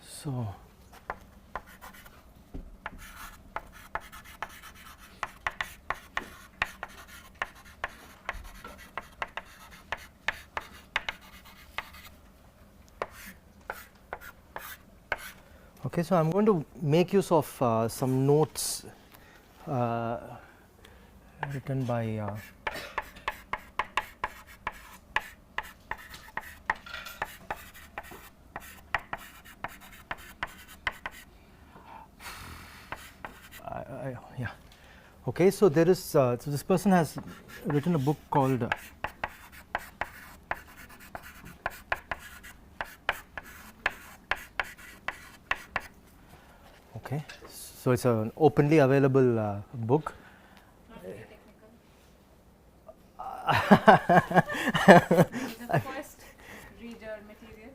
So, okay, so I am going to make use of some notes written by yeah. Okay, so there is so this person has written a book called okay, so it's an openly available book. Not very technical. The first reader material.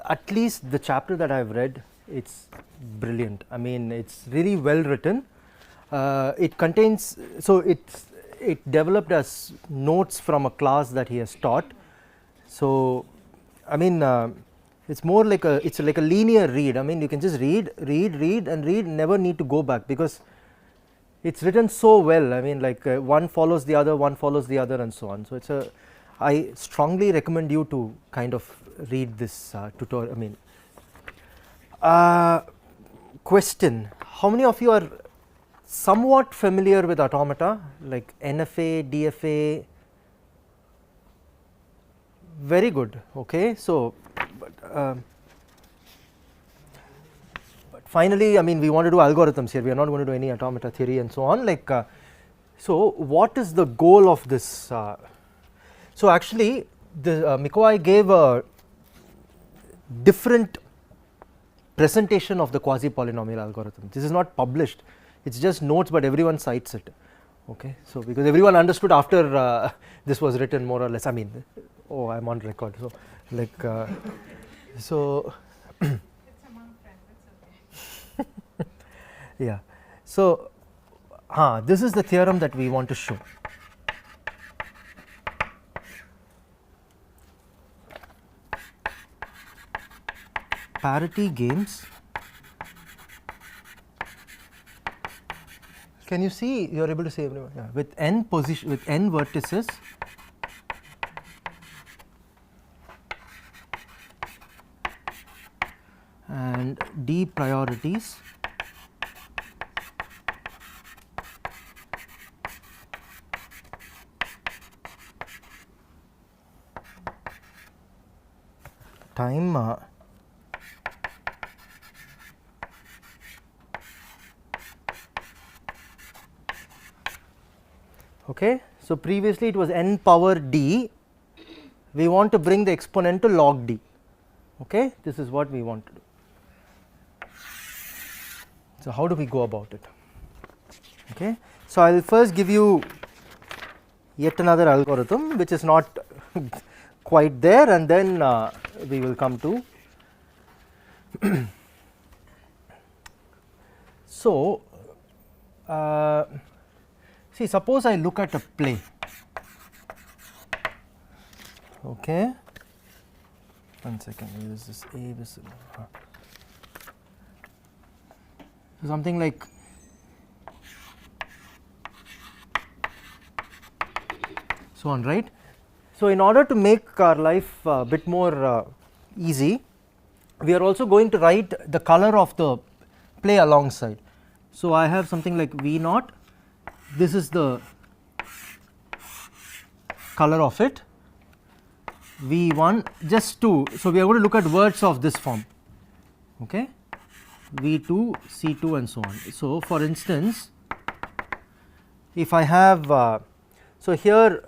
At least the chapter that I've read, it's brilliant. I mean, it's really well written. It contains, so it developed as notes from a class that he has taught. So, I mean, it's more like it's like a linear read. I mean, you can just read, never need to go back, because it's written so well. I mean, like one follows the other, and so on. So, I strongly recommend you to kind of read this tutorial. I mean, question: how many of you are somewhat familiar with automata like NFA, DFA? Very good. Okay, so but finally, I mean, we want to do algorithms here. We are not going to do any automata theory and so on. Like, so what is the goal of this? So actually, the Mikołaj gave a different presentation of the quasi polynomial algorithm. This is not published; it's just notes, but everyone cites it. Okay, so because everyone understood after this was written, more or less. I mean, oh, I'm on record. So, like, so. It's among friends, it's okay. Yeah. So, this is the theorem that we want to show. Parity games. Can you see? You are able to see everyone. Yeah. With n position, with n vertices, and d priorities. Time okay. So, previously it was n power d, we want to bring the exponent to log d. Okay. This is what we want to do. So, how do we go about it? Okay. So, I will first give you yet another algorithm which is not quite there, and then we will come to. So, see, suppose I look at a play. Okay. One second, this is A, this is something like so on, right. So, in order to make our life a bit more easy, we are also going to write the color of the play alongside. So, I have something like V naught, this is the color of it, V1 just 2. So, we are going to look at words of this form, okay, V2, C2 and so on. So, for instance, if I have so here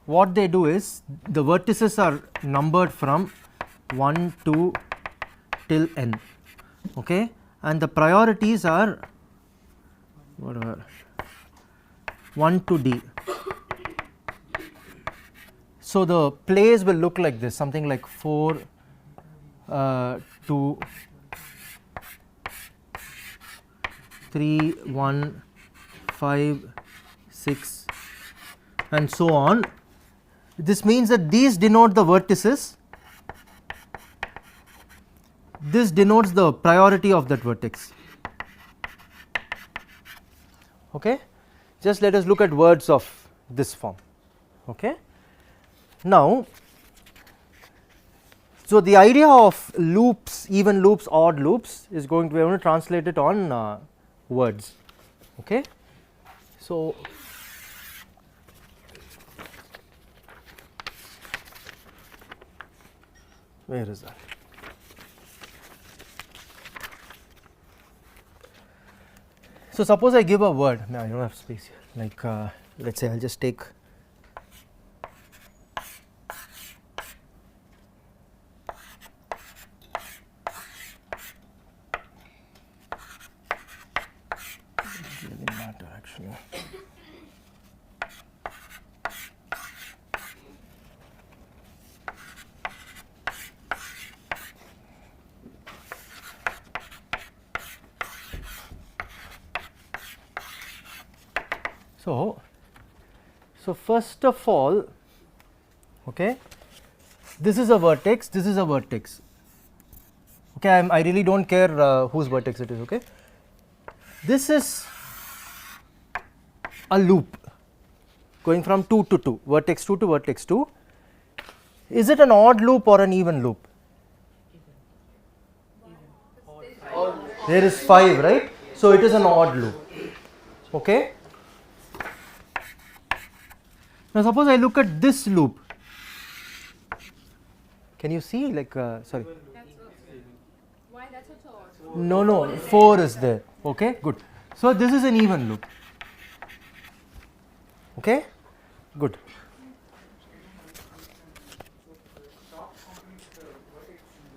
what they do is the vertices are numbered from 1 to till n, okay, and the priorities are whatever 1 to d. So, the plays will look like this, something like 4 2 3 1 5 6 and so on. This means that these denote the vertices, this denotes the priority of that vertex. Okay. Just let us look at words of this form. Okay. Now, so the idea of loops, even loops, odd loops is going to be able to translate it on words. Okay. So, where is that? So, suppose I give a word, no, I do not have space here, like let us say I will just take really matter actually. So first of all, okay, this is a vertex, this is a vertex. Okay, I really do not care whose vertex it is. Okay, this is a loop going from 2 to 2, vertex 2 to vertex 2. Is it an odd loop or an even loop? There is 5, right? So it is an odd loop. Okay. Now suppose I look at this loop. Can you see, like sorry? Why that's also odd? No, 4 is there. Okay, good. So this is an even loop. Okay, good.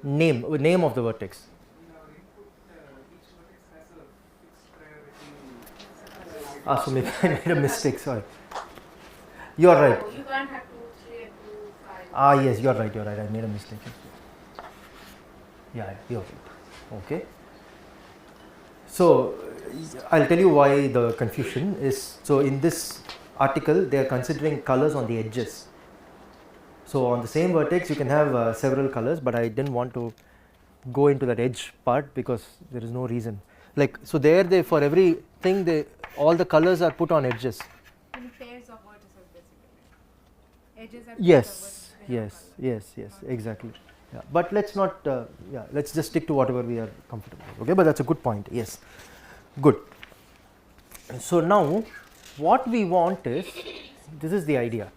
Name of the vertex. So maybe I made a mistake. Sorry. You are right. You can't have 2, 3 and 2, 5. Yes, you are right. I made a mistake. Yeah, you are right. Okay. So I will tell you why the confusion is. So in this article, they are considering colors on the edges. So on the same vertex, you can have several colors, but I didn't want to go into that edge part because there is no reason. Like, so there they, for everything, all the colors are put on edges. In pairs of vertices basically. Edges are Yes, exactly. Yeah, but let's not. Let's just stick to whatever we are comfortable with. Okay, but that's a good point. Yes, good. So now, what we want is, this is the idea,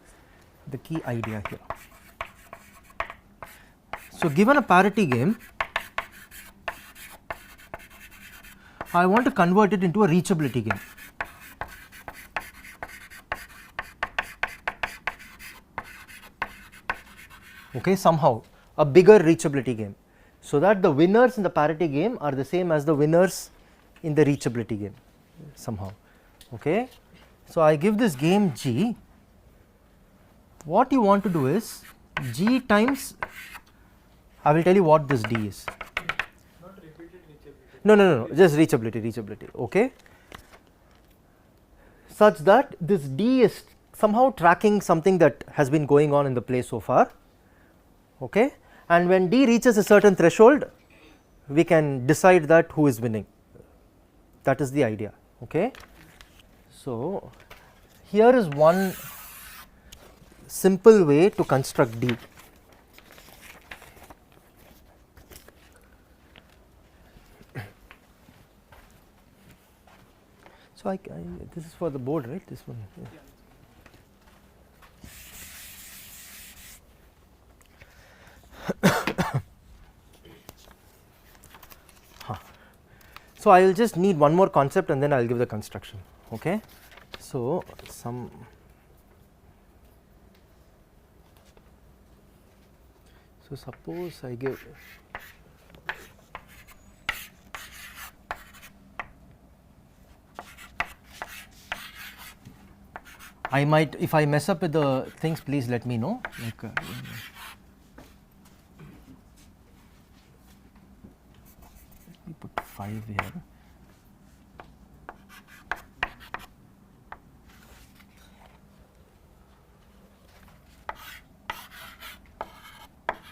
the key idea here. So given a parity game, I want to convert it into a reachability game. Okay, somehow a bigger reachability game, so that the winners in the parity game are the same as the winners in the reachability game somehow. Okay, so I give this game G. What you want to do is G times, I will tell you what this D is. Not repeated reachability. No, just reachability. Okay, such that this D is somehow tracking something that has been going on in the play so far. Okay, and when D reaches a certain threshold, we can decide that who is winning. That is the idea. Okay, so here is one simple way to construct D. So this is for the board, right? This one. Yeah. So I will just need one more concept and then I will give the construction. Okay. So suppose I give I might, if I mess up with the things, please let me know. Like, we put 5 here.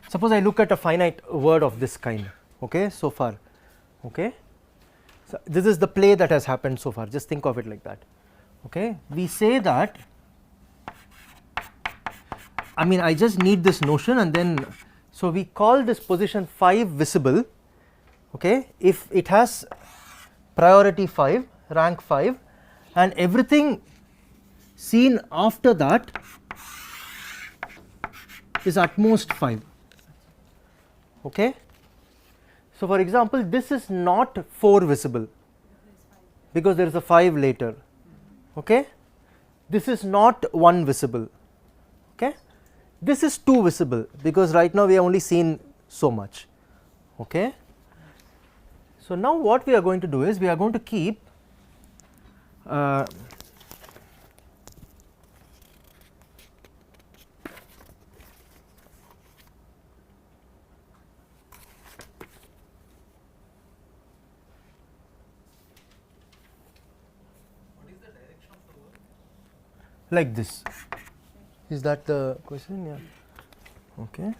Suppose I look at a finite word of this kind. okay, so far. Okay. So, this is the play that has happened so far, just think of it like that. Okay. We say that, I mean, I just need this notion, and then, so we call this position 5 visible, okay, if it has priority 5, rank 5, and everything seen after that is at most 5. Okay. So, for example, this is not 4 visible because there is a 5 later. Okay. This is not 1 visible. Okay. This is 2 visible because right now we have only seen so much. Okay. So, now what we are going to do is we are going to keep like this. Is that the question? Yeah. Okay.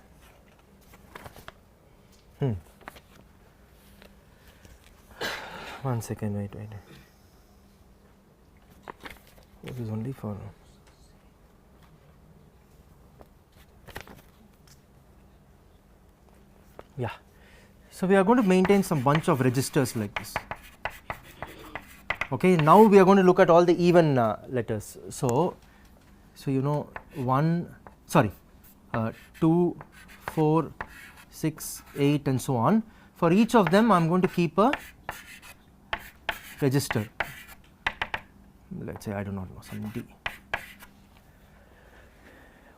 One second, wait. This is only for. Yeah. So, we are going to maintain some bunch of registers like this. Okay. Now, we are going to look at all the even letters. So, you know 2, 4, 6, 8 and so on. For each of them I am going to keep a register, let us say I do not know, some D.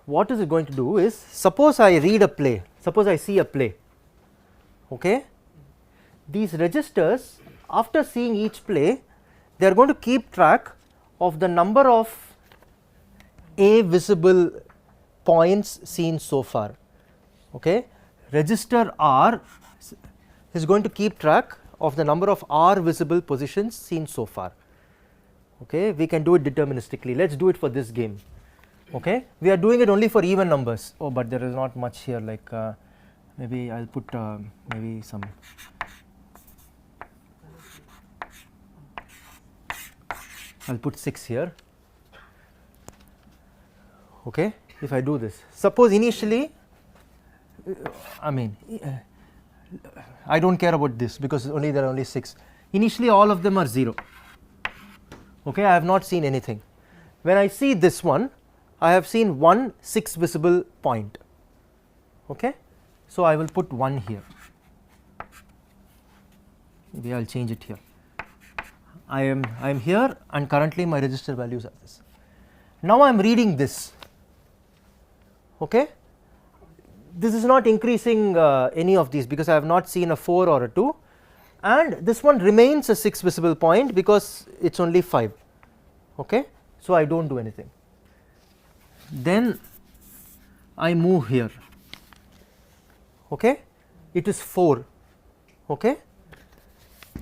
What is it going to do is, suppose I read a play, suppose I see a play, okay. These registers, after seeing each play, they are going to keep track of the number of A visible points seen so far. Okay. Register R is going to keep track of the number of R visible positions seen so far. Okay. We can do it deterministically. Let us do it for this game. Okay. We are doing it only for even numbers. Oh, but there is not much here, like maybe I will put maybe some. I will put 6 here. Okay. If I do this, suppose initially, I mean, I do not care about this because only there are only 6. Initially all of them are 0. Okay. I have not seen anything. When I see this one, I have seen one 6 visible point. Okay. So, I will put 1 here. Maybe I will change it here. I am here and currently my register values are this. Now, I am reading this. Okay. This is not increasing any of these because I have not seen a 4 or a 2, and this one remains a 6 visible point because it is only 5. Okay. So, I do not do anything. Then I move here. Okay. It is 4. Okay.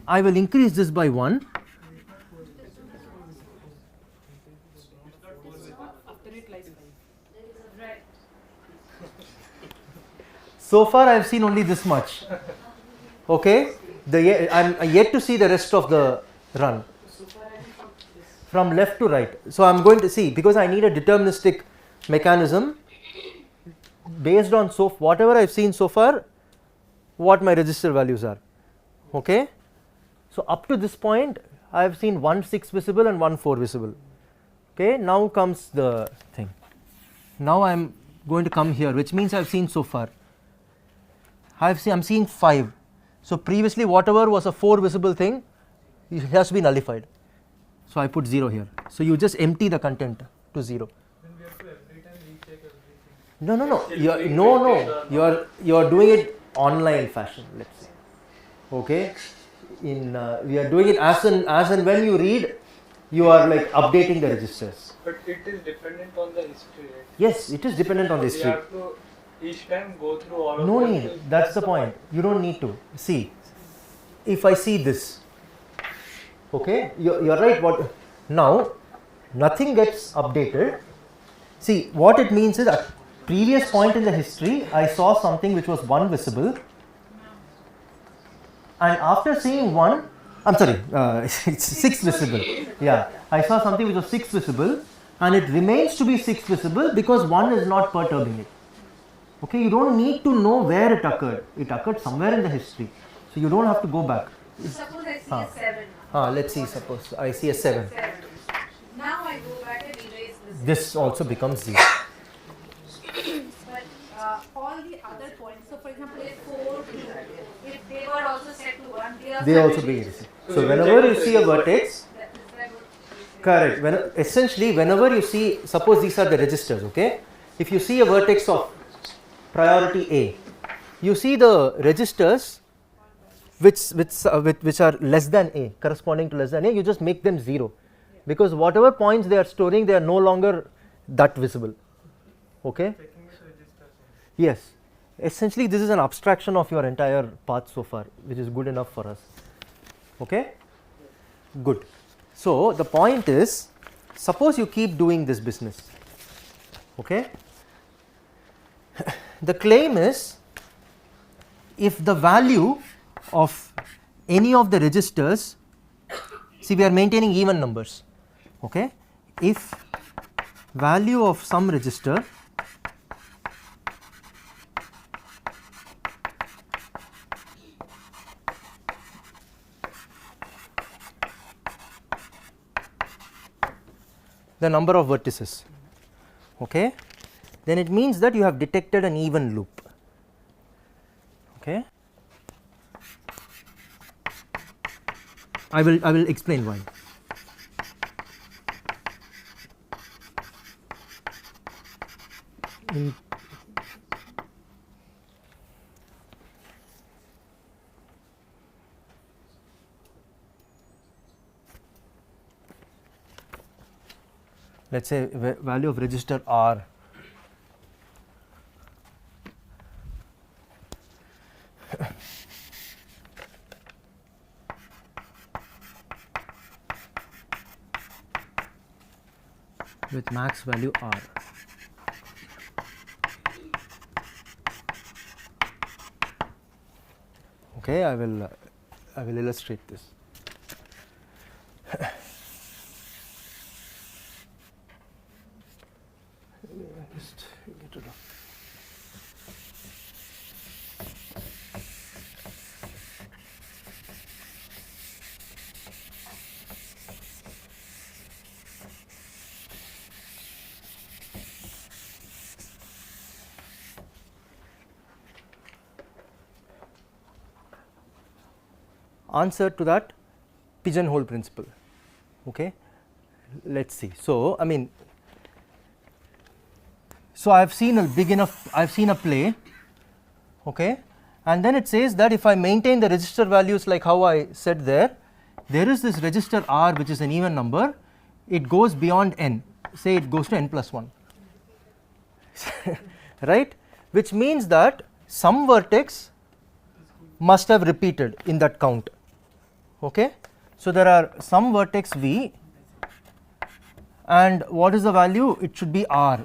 I will increase this by 1. So far I have seen only this much. Okay. I am yet to see the rest of the run from left to right. So, I am going to see, because I need a deterministic mechanism based on whatever I have seen so far, what my register values are. Okay. So, up to this point I have seen 1 6 visible and 1 4 visible. Okay. Now comes the thing. Now I am going to come here, which means I have seen so far. I am seeing 5. So, previously whatever was a 4 visible thing, it has to be nullified. So, I put 0 here. So, you just empty the content to 0. Then we have to every time recheck everything. No. You are doing it online fashion. Let's say. Okay. We are doing it as and when you read, you are like updating the registers. But it is dependent on the history, right? Yes, it is dependent on the history. We have to each time go through all of No them. need, that's the point. You do not need to. See, if I see this, okay, you are right. What now? Nothing gets updated. See, what it means is at previous point in the history, I saw something which was 1 visible. and after seeing 1, I'm sorry, it's 6 visible. Yeah, I saw something which was 6 visible, and it remains to be 6 visible because 1 is not perturbing it. Okay, you don't need to know where it occurred. It occurred somewhere in the history, so you don't have to go back. Suppose I see a 7. Let's see. Suppose I see a 7. Now I go back and erase this. This also becomes 0. But all the other points, so for example, if 4, 2, if they were also set to 1, They also be erased. So whenever you see a vertex, correct. Essentially, whenever you see, suppose these are the registers. Okay, if you see a vertex of priority A, you see the registers which are less than A, corresponding to less than A, you just make them 0, because whatever points they are storing, they are no longer that visible. Okay. Yes, essentially this is an abstraction of your entire path so far, which is good enough for us. Okay, good. So the point is, suppose you keep doing this business. Okay, the claim is, if the value of any of the registers, see we are maintaining even numbers. Okay, if value of some register the number of vertices, okay, then it means that you have detected an even loop. Okay, I will explain why. Let us say value of register R with max value R. Okay, I will illustrate this. Just get rid of. Answer to that pigeonhole principle. Okay, let's see. So I mean, so I have seen a play, okay, and then it says that if I maintain the register values like how I said there is this register R which is an even number, it goes beyond n, say it goes to n plus 1, right, which means that some vertex must have repeated in that count. Okay, so there are some vertex V, and what is the value? It should be R.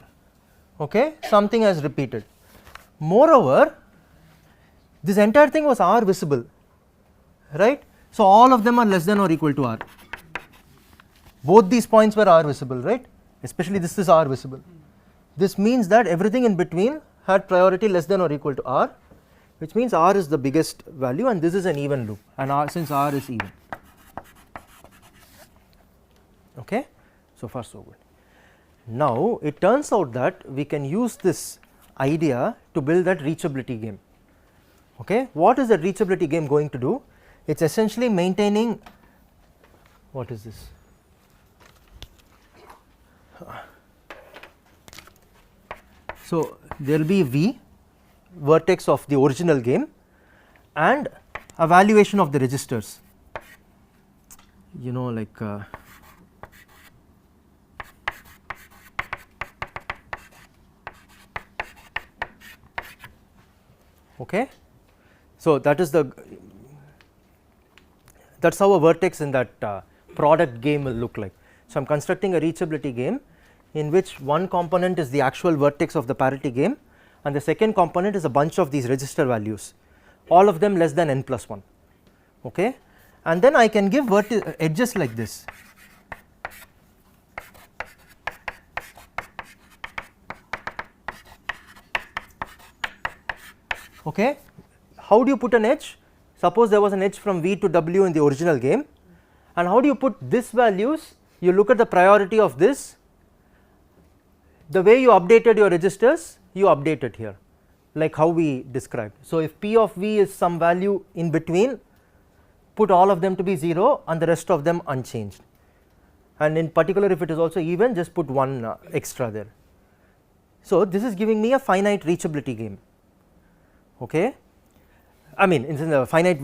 Okay, something has repeated. Moreover, this entire thing was R visible, right? So all of them are less than or equal to R. Both these points were R visible, right? Especially this is R visible. This means that everything in between had priority less than or equal to R, which means R is the biggest value, and this is an even loop, and R, since R is even. Okay, so far so good. Now it turns out that we can use this idea to build that reachability game. Okay, what is that reachability game going to do? It's essentially maintaining, what is this? So there will be V, vertex of the original game, and evaluation of the registers, you know, like okay. So that is that's how a vertex in that product game will look like. So I am constructing a reachability game in which one component is the actual vertex of the parity game, and the second component is a bunch of these register values, all of them less than n plus 1. okay, and then I can give edges like this. Okay. How do you put an edge? Suppose there was an edge from V to W in the original game, and how do you put this values? You look at the priority of this, the way you updated your registers, you update it here, like how we described. So, if P of V is some value in between, put all of them to be 0 and the rest of them unchanged, and in particular if it is also even, just put one extra there. So, this is giving me a finite reachability game. Okay. I mean in the finite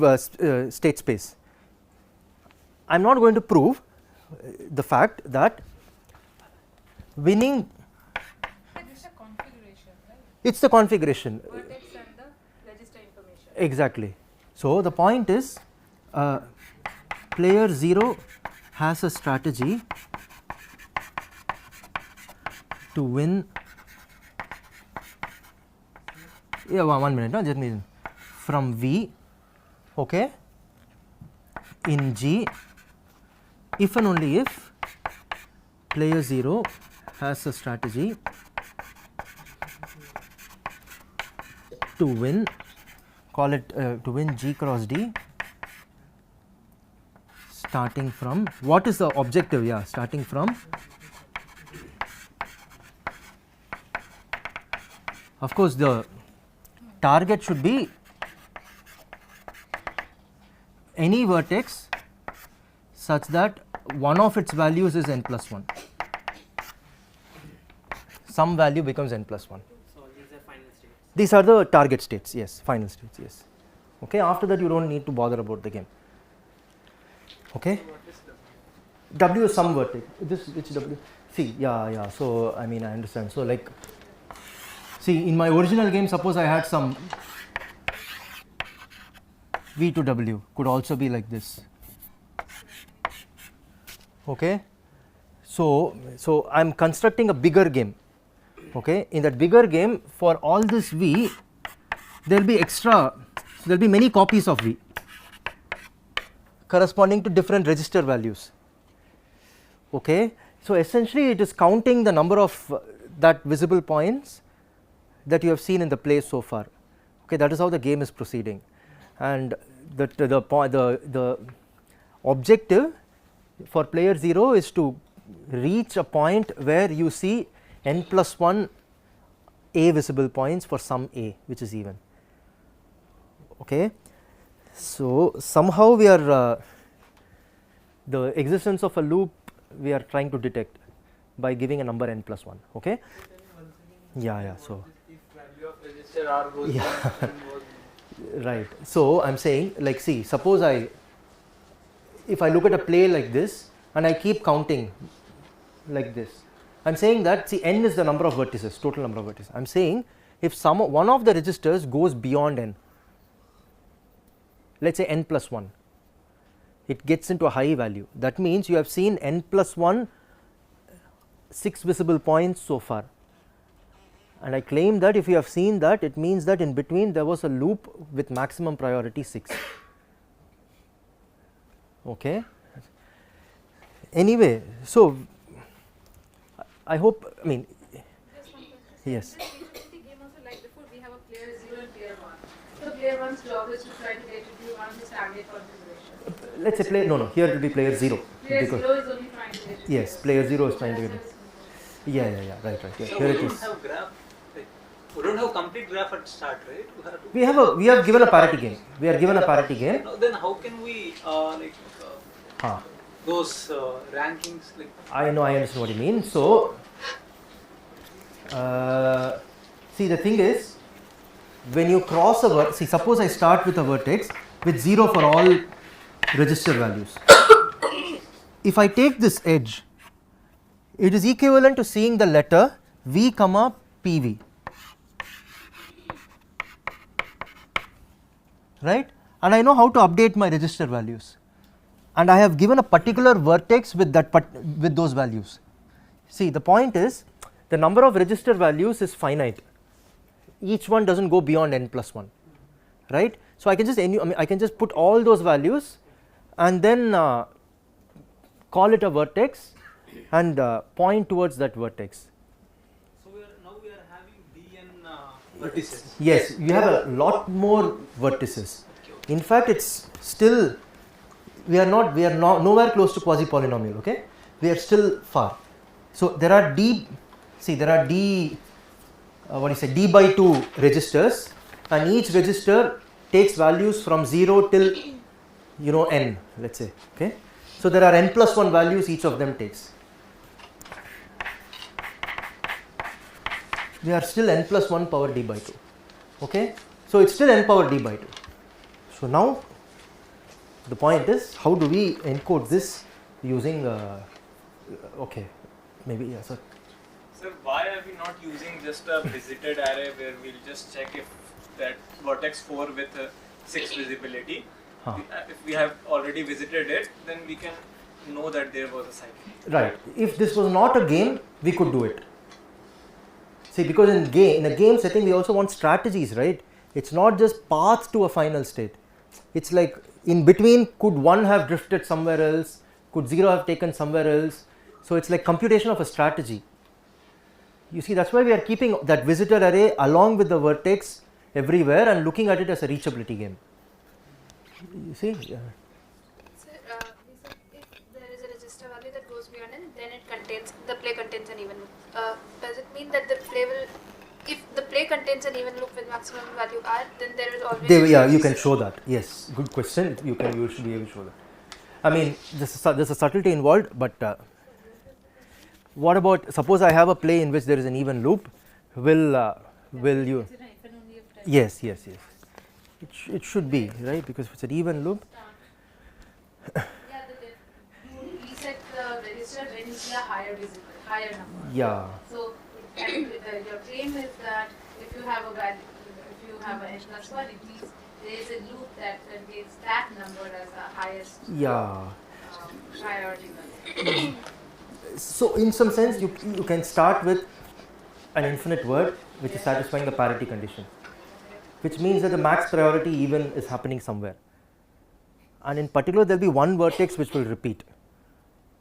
state space. I am not going to prove the fact that winning, It's a configuration, right? it is the configuration. Vertex and the register information. Exactly. So, the point is player 0 has a strategy to win. Yeah, 1 minute, no, just me from V, okay, in G, if and only if player 0 has a strategy to win, call it to win G cross D, starting from, what is the objective? Yeah, starting from, of course the target should be any vertex such that one of its values is n plus 1, some value becomes n plus 1. So these are final states. These are the target states, yes, final states, yes. Okay, after that you do not need to bother about the game. Okay. What is the W is some vertex, this which W, see, yeah, so I mean I understand. So like, see in my original game, suppose I had some V to W, could also be like this. Okay. So I am constructing a bigger game. Okay. In that bigger game, for all this V, there will be extra, there will be many copies of V corresponding to different register values. Okay. So essentially it is counting the number of that visible points that you have seen in the play so far. Okay, that is how the game is proceeding, and the objective for player 0 is to reach a point where you see n plus 1 A visible points for some A which is even. Okay. So, somehow we are the existence of a loop we are trying to detect by giving a number n plus 1. Okay. Yeah. So, if value of register R goes Yeah. down, then goes right. So, I am saying like, see, suppose if I look at a play like this and I keep counting like this, I am saying that, see, n is the number of vertices, total number of vertices. I am saying if one of the registers goes beyond n, let us say n plus 1, it gets into a high value, that means you have seen n plus 1 6 visible points so far, and I claim that if you have seen that, it means that in between there was a loop with maximum priority 6. Okay. Anyway, so I hope, I mean, Just one question. yes. In the game also, like before, we have a player 0 and player 1. So player 1's job is to try to get into one of the target configuration. Let us say here it will be player 0. Player because 0 is only trying to get into yes, player 0 is trying to get it. Yeah, right. Yeah, So here we it don't is. have graph. Like, we don't have complete graph at start, right? We have given a parity game. We are given a parity game. No, then how can we those rankings like? I know, I understand what you mean. So, see, the thing is, when you cross a vertex, see, suppose I start with a vertex with 0 for all register values. If I take this edge, it is equivalent to seeing the letter V comma PV, right, and I know how to update my register values, and I have given a particular vertex with with those values. See, the point is the number of register values is finite, each one does not go beyond n plus 1, right. So, I can just I can just put all those values and then call it a vertex and point towards that vertex. So now we are having dn vertices. Yes, you have a lot more vertices. In fact, it's still we are nowhere close to quasi polynomial. Okay, we are still far. So there are d what do you say, d by 2 registers, and each register takes values from 0 till n, let's say. Okay, so there are n plus 1 values each of them takes. We are still n plus 1 power d by 2. Okay, so it's still n power d by 2. So now the point is, how do we encode this using okay, maybe yeah, sir. Sir, why are we not using just a visited array where we'll just check if that vertex 4 with 6 visibility, if we have already visited it, then we can know that there was a cycle. Right. If this was not a game, we could do it. See, because in a game setting, we also want strategies, right? It's not just path to a final state. It's like in between, could 1 have drifted somewhere else? Could 0 have taken somewhere else? So it's like computation of a strategy. You see, that's why we are keeping that visitor array along with the vertex everywhere and looking at it as a reachability game. You see? Yeah. So, we said if there is a register value that goes beyond n, then the play contains an even loop. Does it mean that the play will, if the play contains an even loop with maximum value r, then there is always Yeah, you can show that. Yes, good question. You should be able to show that. I mean, there's a subtlety involved, but what about, suppose I have a play in which there is an even loop, will you? Yes. It should be, right, because if it's an even loop. Yeah, you reset the register when you see a higher number. Yeah. So your claim is that if you have a value, if you have an n plus 1, it means there is a loop that contains that number as the highest priority value. So in some sense, you can start with an infinite word which is satisfying the parity condition, which means that the max priority even is happening somewhere, and in particular there will be one vertex which will repeat,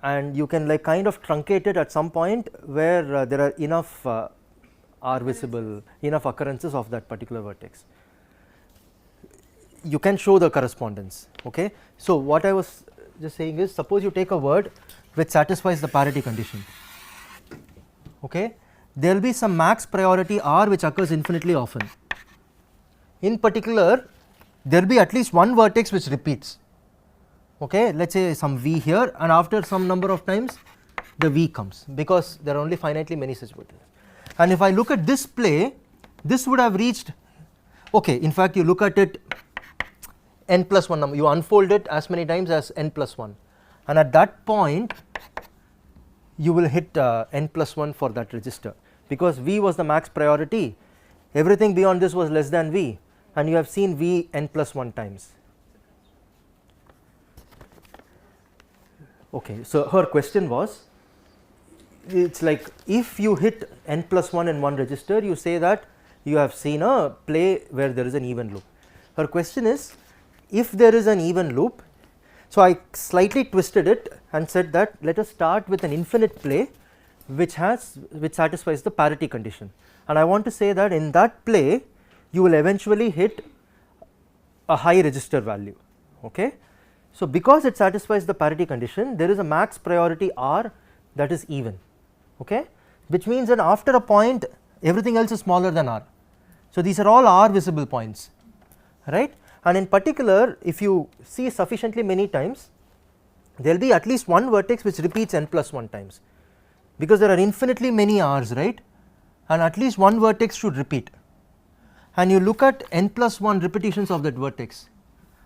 and you can like kind of truncate it at some point where there are enough are visible, enough occurrences of that particular vertex. You can show the correspondence. Okay, so what I was just saying is, suppose you take a word which satisfies the parity condition. Okay, there will be some max priority r which occurs infinitely often. In particular, there will be at least one vertex which repeats. Okay, let's say some v here, and after some number of times the v comes, because there are only finitely many such vertices. And if I look at this play, this would have reached, okay, in fact you look at it n plus 1 number, you unfold it as many times as n plus 1, and at that point you will hit n plus 1 for that register, because v was the max priority, everything beyond this was less than v, and you have seen v n plus 1 times. Okay, so her question was, it's like if you hit n plus 1 in one register, you say that you have seen a play where there is an even loop. Her question is, if there is an even loop, so I slightly twisted it and said that let us start with an infinite play which satisfies the parity condition, and I want to say that in that play you will eventually hit a high register value. Okay, so because it satisfies the parity condition, there is a max priority r that is even. Okay, which means that after a point everything else is smaller than r. So these are all r visible points, right? And in particular, if you see sufficiently many times, there will be at least one vertex which repeats n plus 1 times, because there are infinitely many r's, right, and at least one vertex should repeat, and you look at n plus 1 repetitions of that vertex,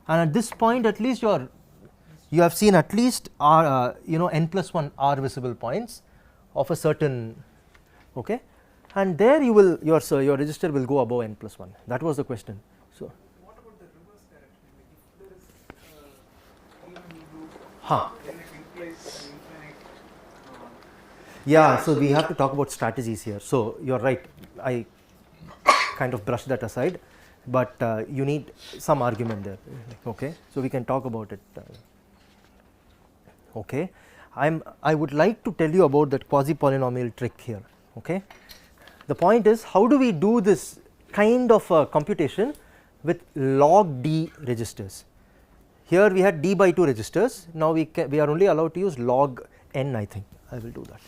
and at this point at least you have seen at least r n plus 1 r visible points of a certain, okay, and there you will your register will go above n plus 1. That was the question. So What about the reverse direction? Like if there is even loop, huh. then it implies an infinite. Yeah, so we have to talk about strategies here. So you are right, I kind of brushed that aside. but you need some argument there. Okay, so we can talk about it. Okay, I would like to tell you about that quasi polynomial trick here. Okay, the point is, how do we do this kind of a computation with log d registers? Here we had d by 2 registers. Now we are only allowed to use log n. I think I will do that.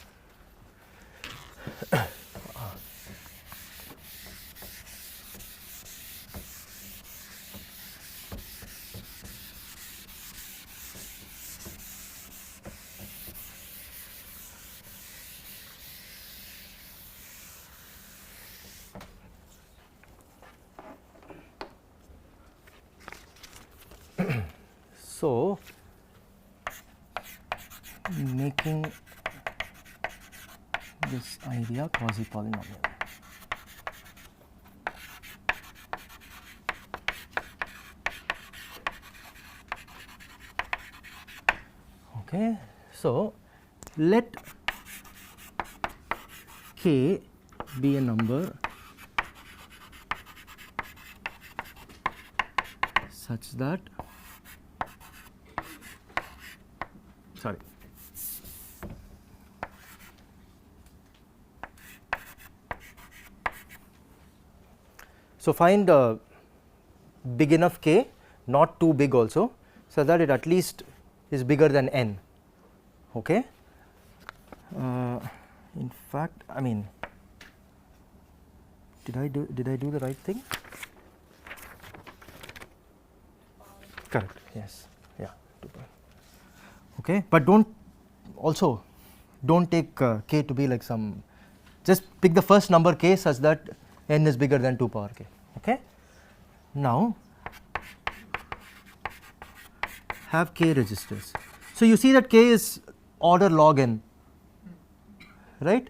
So, making this idea quasi polynomial. Okay, so let k be a number such that, sorry, so find a big enough k, not too big also, so that it at least is bigger than n. Okay. In fact, I mean, did I do the right thing? Correct. Yes. Yeah. Okay, but don't take k to be like some. Just pick the first number k such that n is bigger than 2 power k. Okay. Now have k registers. So you see that k is order log n, right?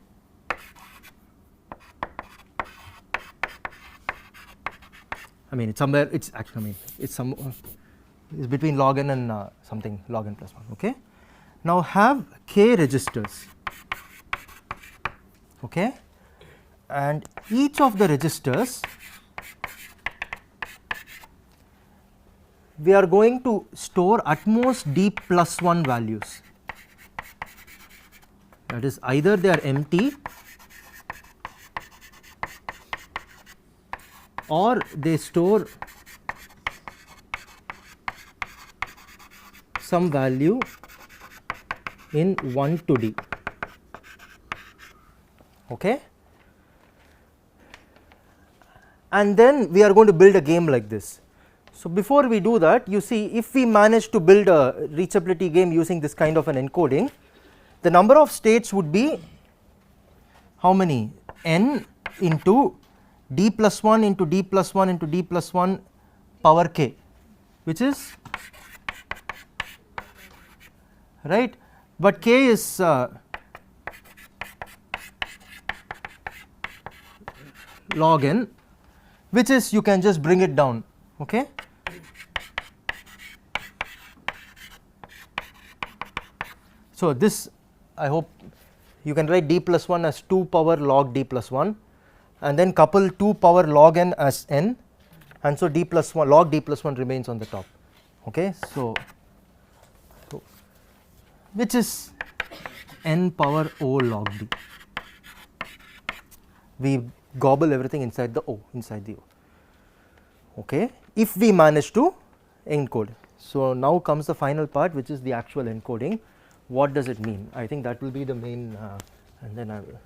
I mean, it's somewhere. It's actually, I mean, it's some. Is between log n and something log n plus 1. Okay. Now have k registers. Okay, and each of the registers we are going to store at most d plus 1 values. That is, either they are empty or they store some value in 1 to d. Okay. And then we are going to build a game like this. So before we do that, you see, if we manage to build a reachability game using this kind of an encoding, the number of states would be how many? N into d plus 1 into d plus 1 into d plus 1 power k, which is right, but k is log n, which is, you can just bring it down. Okay. So this, I hope you can write d plus 1 as 2 power log d plus 1, and then couple 2 power log n as n, and so d plus 1 log d plus 1 remains on the top. Okay. So which is n power o log d. We gobble everything inside the o, inside the o. Okay, if we manage to encode. So now comes the final part, which is the actual encoding. What does it mean? I think that will be the main, and then I will.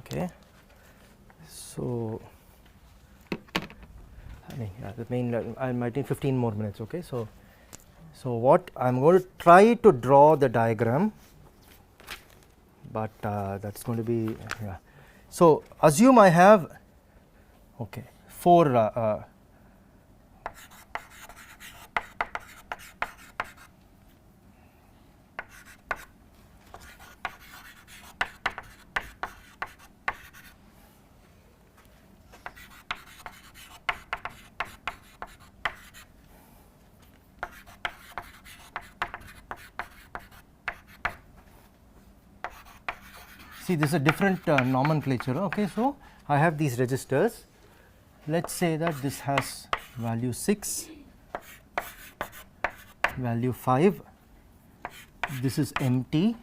Okay. So I mean, the main, I might need 15 more minutes. Okay. So what I am going to try to draw the diagram, but that is going to be, yeah. So assume I have, okay, 4 see this is a different nomenclature. Okay, so I have these registers. Let us say that this has value 6, value 5, this is empty,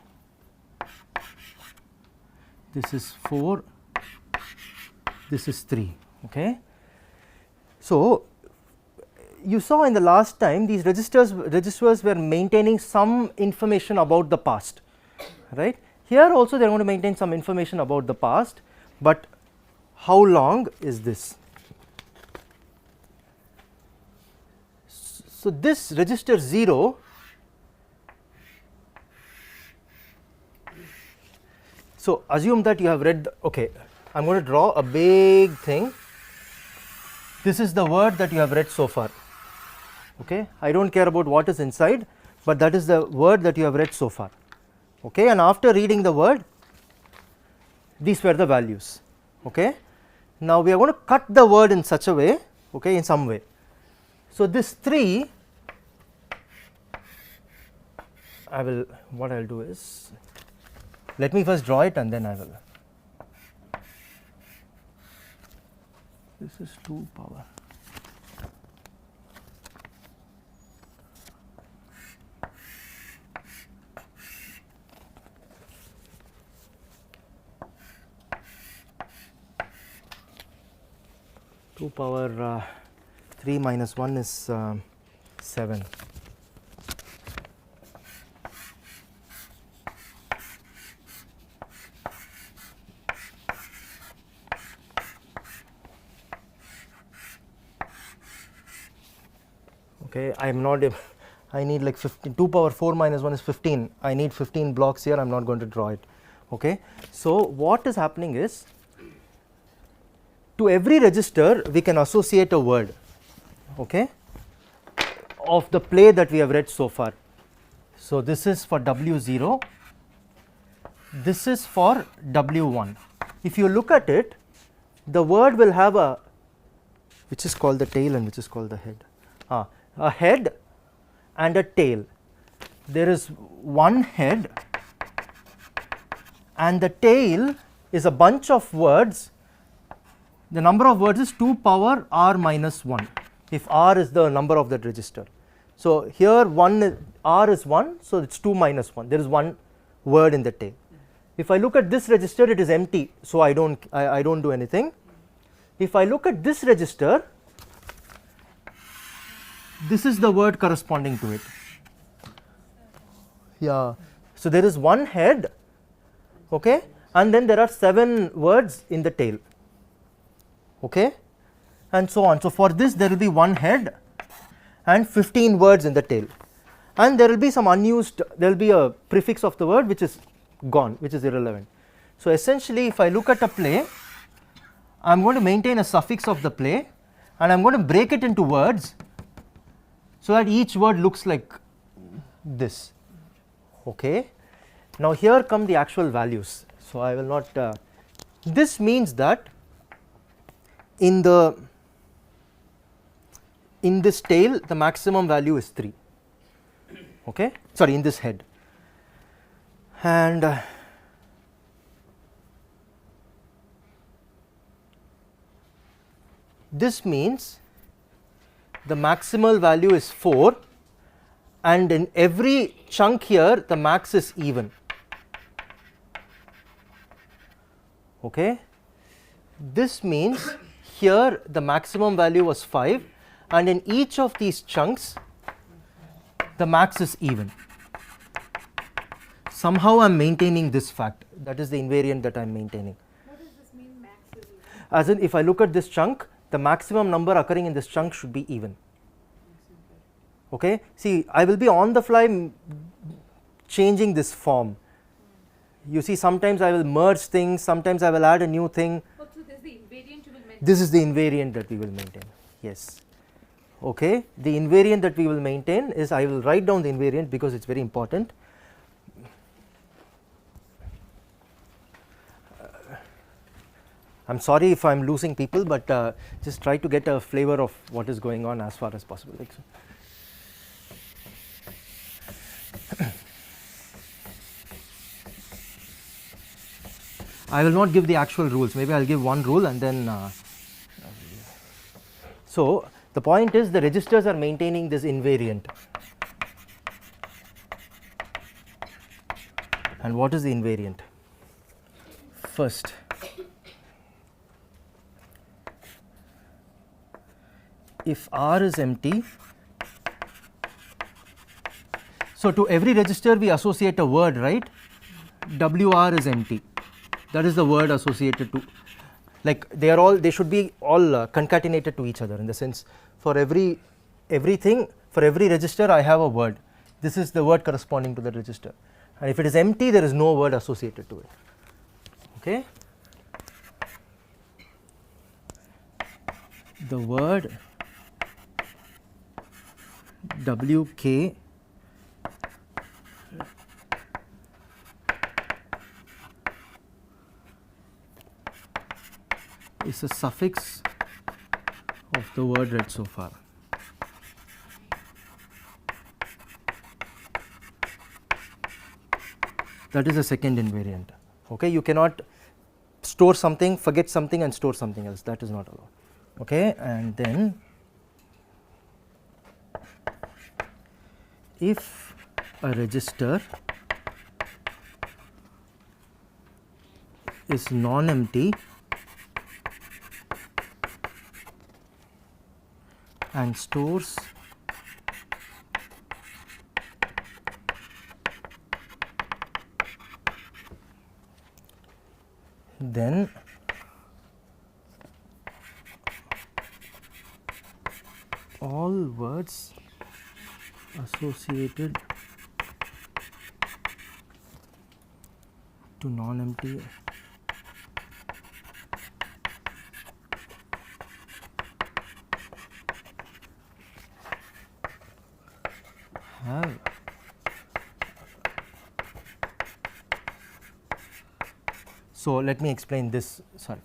this is 4, this is 3. Okay. So, you saw in the last time these registers were maintaining some information about the past, right. Here also they are going to maintain some information about the past, but how long is this? So, this register 0 so assume that you have read, okay, I am going to draw a big thing. This is the word that you have read so far. Okay, I do not care about what is inside, but that is the word that you have read so far. Okay, and after reading the word, these were the values. Okay. Now, we are going to cut the word in such a way, okay, in some way. So, this 3, I will, what I will do is, let me first draw it and then I will. This is 2 power. Two power 3 minus 1 is 7. Okay, I am not able, I need like 15, 2 power 4 minus 1 is 15, I need 15 blocks here, I am not going to draw it. Okay. So, what is happening is, to every register we can associate a word, okay, of the play that we have read so far. So, this is for W0, this is for W1. If you look at it, the word will have a, which is called the tail and which is called the head, a head and a tail. There is one head and the tail is a bunch of words. The number of words is 2 power r minus 1, if r is the number of that register. So, here r is 1, so it is 2 minus 1, there is one word in the tail. If I look at this register, it is empty, so I do not do anything. If I look at this register, this is the word corresponding to it. Yeah. So, there is one head, okay, and then there are 7 words in the tail, okay, and so on. So, for this there will be one head and 15 words in the tail, and there will be some unused, there will be a prefix of the word which is gone, which is irrelevant. So, essentially if I look at a play, I am going to maintain a suffix of the play and I am going to break it into words, so that each word looks like this. Okay. Now, here come the actual values. So, I will not, this means that in this tail the maximum value is 3, okay, sorry, in this head, and this means the maximal value is 4, and in every chunk here the max is even. Okay. This means here the maximum value was 5, and in each of these chunks the max is even. Somehow I am maintaining this fact, that is the invariant that I am maintaining. What does this mean, max is even? As in, if I look at this chunk, the maximum number occurring in this chunk should be even. Okay. See, I will be on the fly changing this form. You see, sometimes I will merge things, sometimes I will add a new thing. Oh, so this is the invariant you will mention This is the invariant that we will maintain. Yes. Okay. The invariant that we will maintain is, I will write down the invariant because it is very important. I am sorry if I am losing people, but just try to get a flavor of what is going on as far as possible. Like so. I will not give the actual rules, maybe I will give one rule and then. So, the point is the registers are maintaining this invariant. And what is the invariant? First, if R is empty, so to every register we associate a word, right? WR is empty. That is the word associated to, like they should be all concatenated to each other, in the sense for everything, for every register I have a word. This is the word corresponding to the register, and if it is empty there is no word associated to it. Okay. The word WK is a suffix of the word read so far. That is the second invariant. Okay, you cannot store something, forget something and store something else, that is not allowed. Okay, and then if a register is non-empty and stores then all words associated to non-empty have so let me explain this, sorry,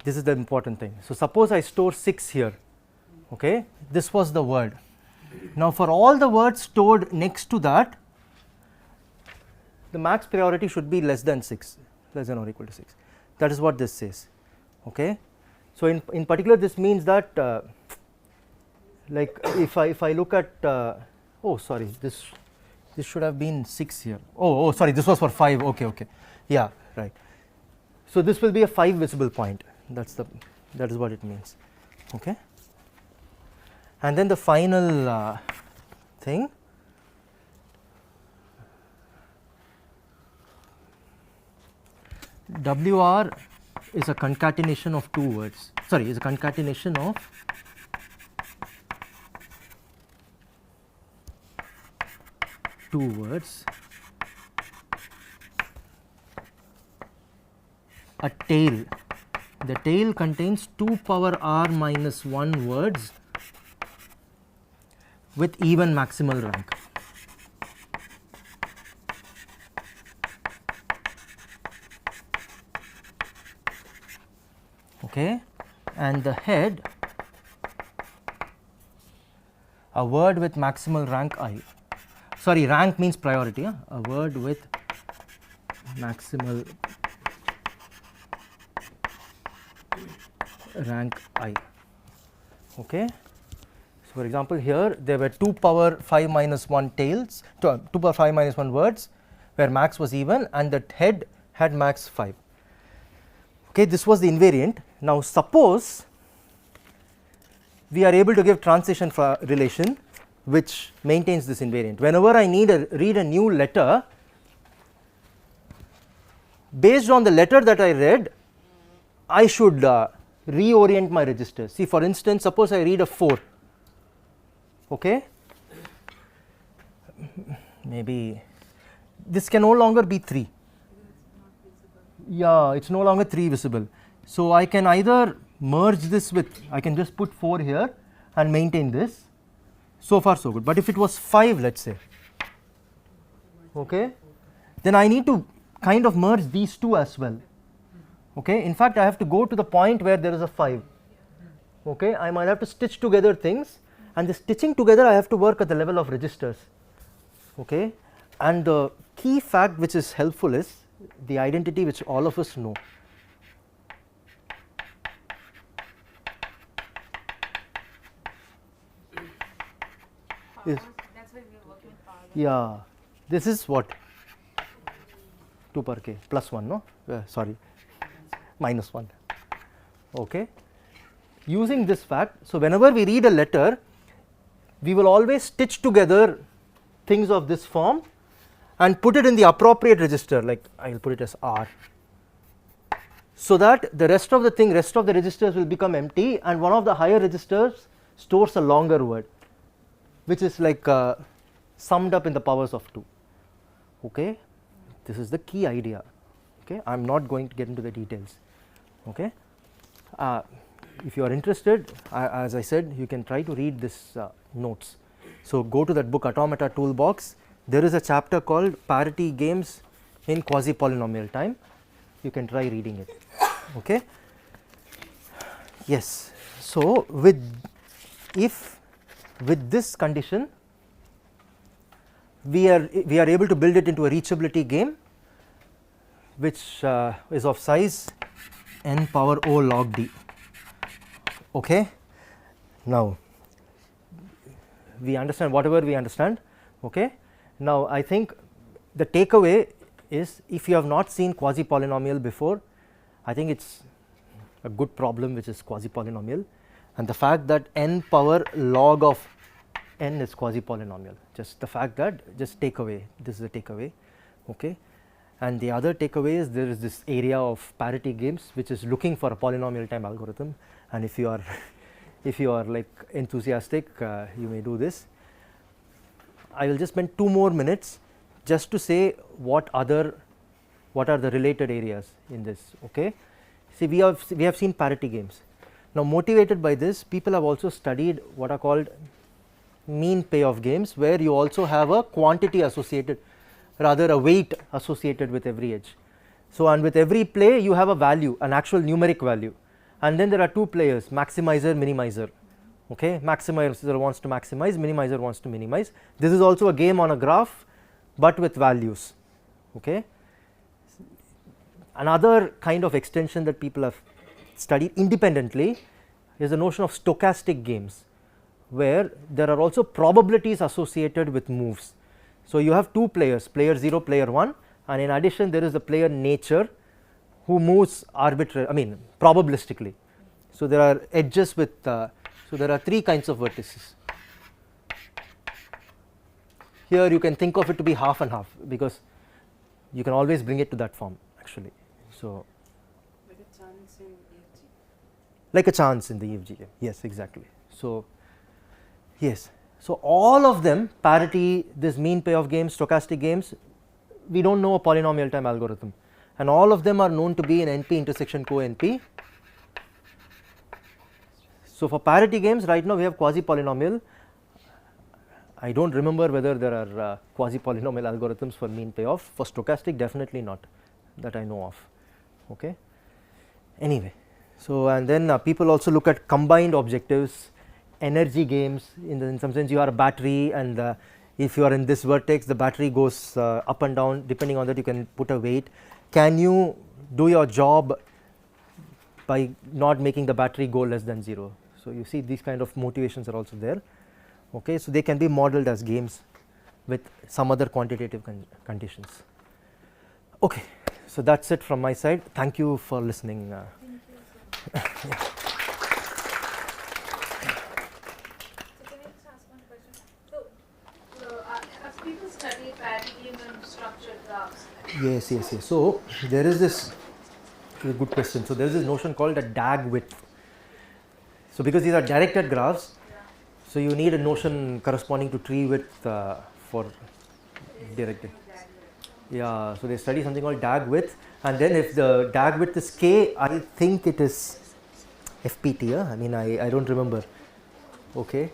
this is the important thing. So, suppose I store 6 here, okay, this was the word. Now, for all the words stored next to that, the max priority should be less than 6, less than or equal to 6, that is what this says. Okay. So, in particular this means that like if I look at oh sorry, this should have been 6 here, oh sorry, this was for 5, okay, yeah, right. So, this will be a 5 visible point, that is what it means. Okay. And then the final thing, WR is a concatenation of 2 words, sorry, is a concatenation of two words, a tail. The tail contains 2 power r minus 1 words with even maximal rank. Okay. And the head, a word with maximal rank I. Sorry, rank means priority, a word with maximal rank I. Okay. So, for example, here there were 2 power 5 minus 1 tails, 2 power 5 minus 1 words where max was even and the head had max 5. Okay, this was the invariant. Now, suppose we are able to give transition relation which maintains this invariant. Whenever I need read a new letter, based on the letter that I read, I should reorient my registers. See, for instance, suppose I read a 4, okay, maybe this can no longer be 3. Yeah, it is no longer 3 visible. So I can either merge this with, I can just put 4 here and maintain this. So far so good. But if it was 5, let's say, okay, then I need to kind of merge these two as well. Okay, in fact I have to go to the point where there is a 5. Okay, I might have to stitch together things, and the stitching together I have to work at the level of registers. Okay, and the key fact which is helpful is the identity which all of us know. Is, That's why we are working with power. yeah, this is what 2 per k plus 1, no, sorry, minus 1. Okay, using this fact, so whenever we read a letter, we will always stitch together things of this form and put it in the appropriate register, like I will put it as R, so that the rest of the thing, rest of the registers will become empty, and one of the higher registers stores a longer word, which is like summed up in the powers of 2. Okay, this is the key idea. Okay, I am not going to get into the details. Okay, if you are interested, as I said, you can try to read this notes. So go to that book Automata Toolbox. There is a chapter called Parity Games in Quasi Polynomial Time. You can try reading it. Okay. Yes. So with this condition, we are able to build it into a reachability game, which is of size n power O log d. Okay. Now we understand whatever we understand. Okay. Now I think the takeaway is, if you have not seen quasi polynomial before, I think it's a good problem which is quasi polynomial, and the fact that n power log of n is quasi polynomial, just the fact that, just takeaway, this is the takeaway. Okay. And the other takeaway is, there is this area of parity games which is looking for a polynomial time algorithm, and if you are like enthusiastic, you may do this. I will just spend 2 more minutes just to say what are the related areas in this. Okay. See, we have seen parity games. Now motivated by this, people have also studied what are called mean payoff games, where you also have a quantity associated, rather a weight associated with every edge. So, and with every play you have a value, an actual numeric value, and then there are 2 players, maximizer, minimizer. Okay, maximizer wants to maximize, minimizer wants to minimize. This is also a game on a graph, but with values. Okay. Another kind of extension that people have studied independently is the notion of stochastic games, where there are also probabilities associated with moves. So you have 2 players, player 0, player 1, and in addition there is the player nature who moves probabilistically. So there are edges with, so there are 3 kinds of vertices. Here you can think of it to be half and half, because you can always bring it to that form actually. So like a chance in EFG. Like a chance in the EFG game, yes, exactly. So yes, so all of them, parity, this mean payoff games, stochastic games, we don't know a polynomial time algorithm, and all of them are known to be in NP intersection co-NP. So for parity games, right now we have quasi polynomial. I don't remember whether there are quasi polynomial algorithms for mean payoff. For stochastic, definitely not, that I know of. Okay. Anyway, so and then people also look at combined objectives, energy games. In some sense, you are a battery, and if you are in this vertex, the battery goes up and down. Depending on that, you can put a weight. Can you do your job by not making the battery go less than 0? So you see, these kind of motivations are also there. Okay, so they can be modeled as games with some other quantitative conditions. Okay, so that's it from my side. Thank you for listening. Thank you, sir. So can I just ask one question? So as people study parity games and structured graphs. Yes. So there is this, a good question. So there is this notion called a DAG width. So because these are directed graphs, so you need a notion corresponding to tree width for directed. Yeah, so they study something called DAG width, And then if the DAG width is k, I think it is FPT. I mean, I don't remember. Okay,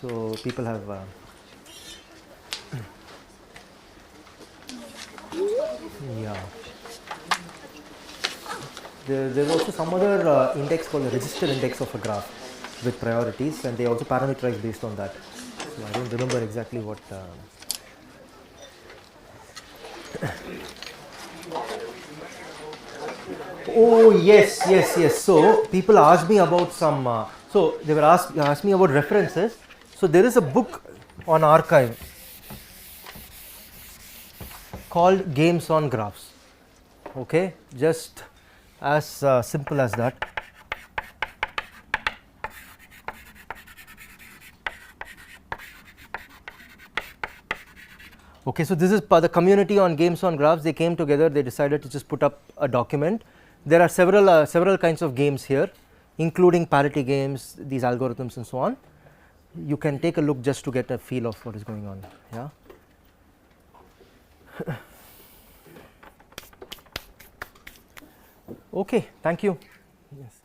so people have. Yeah. There's also some other index called the register index of a graph with priorities, and they also parameterize based on that. So I don't remember exactly what. Oh yes, yes, yes. So people asked me about some. So they were asked me about references. So there is a book on archive called Games on Graphs. Okay, just as simple as that. Okay, so this is the community on Games on Graphs. They came together. They decided to just put up a document. There are several kinds of games here, including parity games, these algorithms, and so on. You can take a look just to get a feel of what is going on. Yeah. Okay. Thank you. Yes.